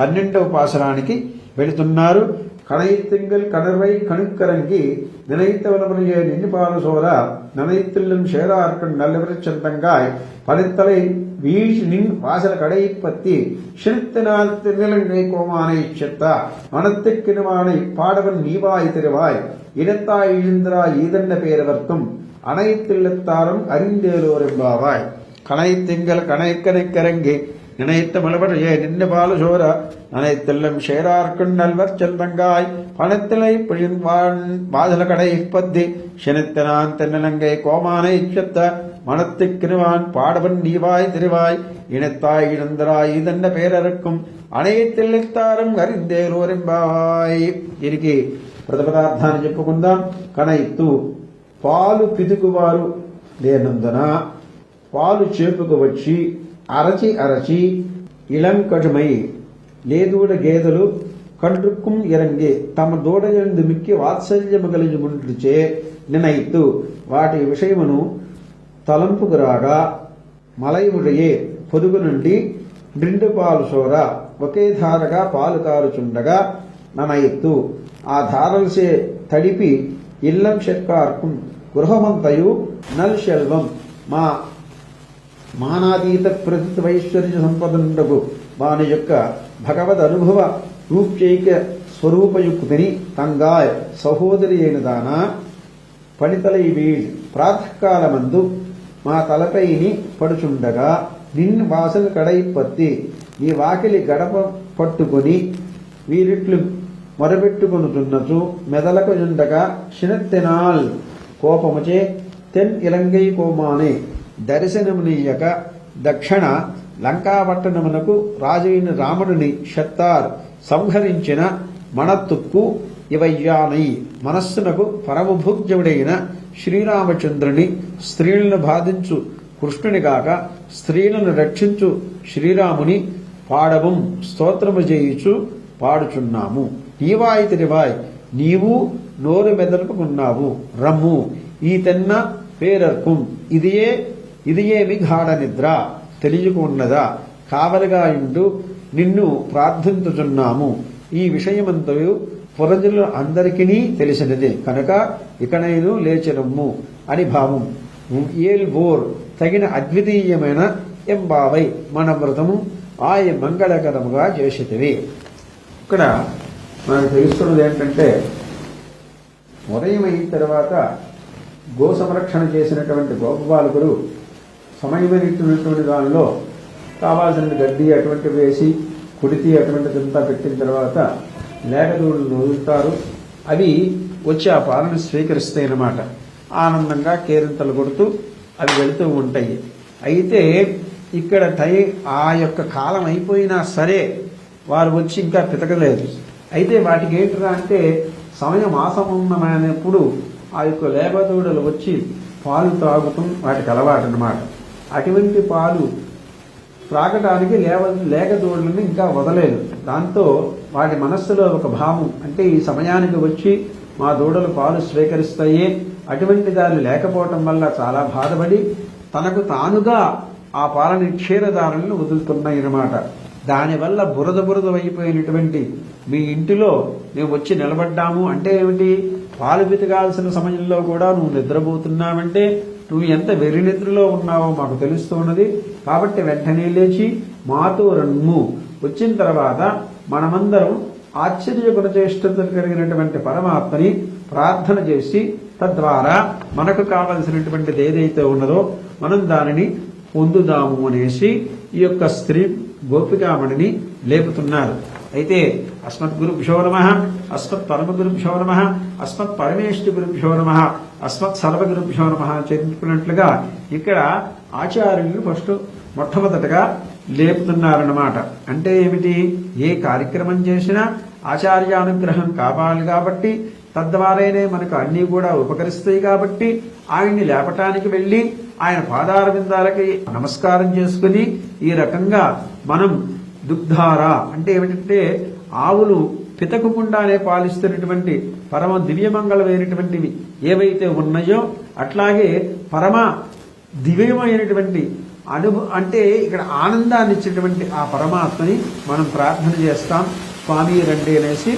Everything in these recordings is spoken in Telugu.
12వ పాసరానికి వెళుతున్నారు. கணைத்திங்கள் கடற்வை கணுக்கரங்கி நினைத்தவனமுறையே நின்றுபால சோர நினைத்தில்லும் சேரார்க்கண் நல்லவர் சந்தங்காய் பனித்தலை வீழ் நின் வாசல் கடை பத்தி சிரித்தினால் திருநிலங்கை கோமானை செத்தா மனத்துக்கினுமானை பாடவன் நீவாய் திருவாய் இடத்தாய் இழுந்திராய் ஈதன்ன பேரவர்க்கும் அனைத்தில்லத்தாரும் அறிந்தேலோரெம்பாவாய். கணைத்திங்கள் கணைக்கரைக்கரங்கி நினைத்த மலவரையே நின்று பால சோர நினைத்தெல்லும் சேரார்க்குள் நல்வர் செல்வங்காய் பணத்திலை பிழின்வான் வாசல கடை பத்தி சினித்தனான் தென்னலங்கை கோமானை செத்த மனத்துக்கினுவான் பாடவன் நீவாய் திருவாய் இனத்தாய் இழந்தராய் இதென்ன பேரருக்கும் அனைத்தில்லித்தாரும் அறிந்தேரோరెంబాయ్. దీనికి ప్రతిపదార్థాన్ని చెప్పుకుందాం. కనైతు పాలు పితుకువారు లేనందున పాలు చేపుకు వచ్చి అరచి అరచి ఇళంకటుమై లేదూడ గేదెలు కండ్రుక్కుం ఇరంగి తమ దూడయందు మిక్కి వాత్సల్యము కలిగిముండుచే నినైతు వాటి విషయమును తలంపుకు రాగా మలయముడయే పొదుగు నుండి నిండు పాలు సోర ఒకే ధారగా పాలు కారుచుండగా ననైత్తు ఆ ధారలసే తడిపి ఇల్లం షట్కార్కం గృహమంతయు నల్ శెల్వం మా మానాతీత ప్రతివైశ్వర్య సంపదనుండగు వాని యొక్క భగవద్ అనుభవ రూప్యైక స్వరూపయుక్తిని తంగాయ్ సహోదరి అయిన దానా పణితలై వీళ్ ప్రాతకాలమందు మా తలపైని పడుచుండగా నిన్ను వాసన కడై పత్తి ఈ వాకిలి గడప పట్టుకుని వీరిట్లు మొరబెట్టుకొనుచున్నచు మెదలకుయుండగా శినత్తెనాల్ కోపముచే తెన్ ఇలంగై కోమానే దర్శనమునీయక దక్షిణ లంకాపట్టణమునకు రాజైన రాముడిని షత్తార్ సంహరించిన మణతుక్కు ఇవయ్యానై మనస్సునకు పరమభుగ్యుడైన శ్రీరామచంద్రుని స్త్రీలను బాధించు కృష్ణునిగాక స్త్రీలను రక్షించు శ్రీరాముని పాడవం స్తోత్రము చేయుచు పాడుచున్నాము. నీవాయి తిరివాయ్ నీవు నోరు మెదలుపుకున్నావు రమ్ము ఈ తెన్న పేరర్కుం ఇదియేమి గాఢ నిద్ర తెలియకున్నదా కావలిగా ఇండు నిన్ను ప్రార్థించుచున్నాము. ఈ విషయమంతయు పురజనులు అందరికీ తెలిసినదే కనుక ఇకనైను లేచిరమ్ము అని భావం. ఏల్ బోర్ తగిన అద్వితీయమైన ఎంబావై మన వ్రతము ఆయ మంగళకరముగా చేసితివి. ఇక్కడ మనకు తెలుస్తున్నది ఏంటంటే ఉదయం అయిన తర్వాత గో సంరక్షణ చేసినటువంటి గోపబాలకులు సమయమైనటువంటి దానిలో కావాల్సిన గడ్డి అటువంటి వేసి కుడితి అటువంటిదంతా పెట్టిన తర్వాత లేగదూడలు వదులుతారు. అవి వచ్చి ఆ పాలను స్వీకరిస్తాయి అన్నమాట. ఆనందంగా కేరింతలు కొడుతూ అవి వెళుతూ ఉంటాయి. అయితే ఇక్కడ ఆ యొక్క కాలం అయిపోయినా సరే వారు వచ్చి ఇంకా పితకలేదు. అయితే వాటికి ఏంటరా అంటే సమయం ఆసమన్నమైనప్పుడు ఆ యొక్క లేగదూడలు వచ్చి పాలు తాగుతాం వాటికి అలవాటు అన్నమాట. అటువంటి పాలు త్రాగటానికి లేగదూడలను ఇంకా వదలేదు. దాంతో వాటి మనస్సులో ఒక భావం అంటే ఈ సమయానికి వచ్చి మా దూడలు పాలు స్వీకరిస్తాయి అటువంటి దాన్ని లేకపోవటం వల్ల చాలా బాధపడి తనకు తానుగా ఆ పాలని క్షీరదారులను వదులుతున్నాయి అన్నమాట. దానివల్ల బురద అయిపోయినటువంటి మీ ఇంటిలో మేము వచ్చి నిలబడ్డాము అంటే ఏమిటి, పాలు పితకాల్సిన సమయంలో కూడా నువ్వు నిద్రపోతున్నావంటే నువ్వు ఎంత వెర్రి నిద్రలో ఉన్నావో మాకు తెలుస్తున్నది. కాబట్టి వెంటనే లేచి మాతో రమ్ము. వచ్చిన తర్వాత మనమందరం ఆశ్చర్యగుణ చేష్టతలు కలిగినటువంటి పరమాత్మని ప్రార్థన చేసి తద్వారా మనకు కావలసినటువంటిది ఏదైతే ఉన్నదో మనం దానిని పొందుదాము అనేసి ఈ యొక్క స్త్రీ గోపికామణిని లేపుతున్నారు. అయితే అస్మత్ గురుభ్యో నమః, అస్మత్ పరమ గురుభ్యో నమః, అస్మత్ పరమేశ్వర గురుభ్యో నమః, అస్మత్ సర్వ గురుభ్యో నమః చెప్పినట్లుగా ఇక్కడ ఆచార్యులు మొట్టమొదటగా లేపుతున్నారన్నమాట. అంటే ఏమిటి, ఏ కార్యక్రమం చేసినా ఆచార్యానుగ్రహం కావాలి కాబట్టి తద్వారానే మనకు అన్నీ కూడా ఉపకరిస్తాయి కాబట్టి ఆయన్ని లేపటానికి వెళ్ళి ఆయన పాదార బిందాలకి నమస్కారం చేసుకుని ఈ రకంగా మనం దుగ్ధార అంటే ఏమిటంటే ఆవులు పితకకుండానే పాలిస్తున్నటువంటి పరమ దివ్యమంగళమైనటువంటివి ఏవైతే ఉన్నాయో అట్లాగే పరమ దివ్యమైనటువంటి అంటే ఇక్కడ ఆనందాన్ని ఇచ్చేటువంటి ఆ పరమాత్మని మనం ప్రార్థన చేస్తాం. స్వామి రండి అనేసి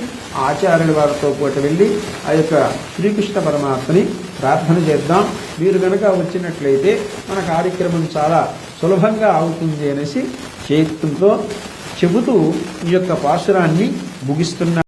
ఆచార్యుల వారితో పాటు వెళ్ళి ఆ యొక్క శ్రీకృష్ణ పరమాత్మని ప్రార్థన చేద్దాం. మీరు కనుక వచ్చినట్లయితే మన కార్యక్రమం చాలా సులభంగా అవుతుంది అనేసి చేతులతో చెబుతూ ఈ యొక్క పాసురాన్ని ముగిస్తున్నారు.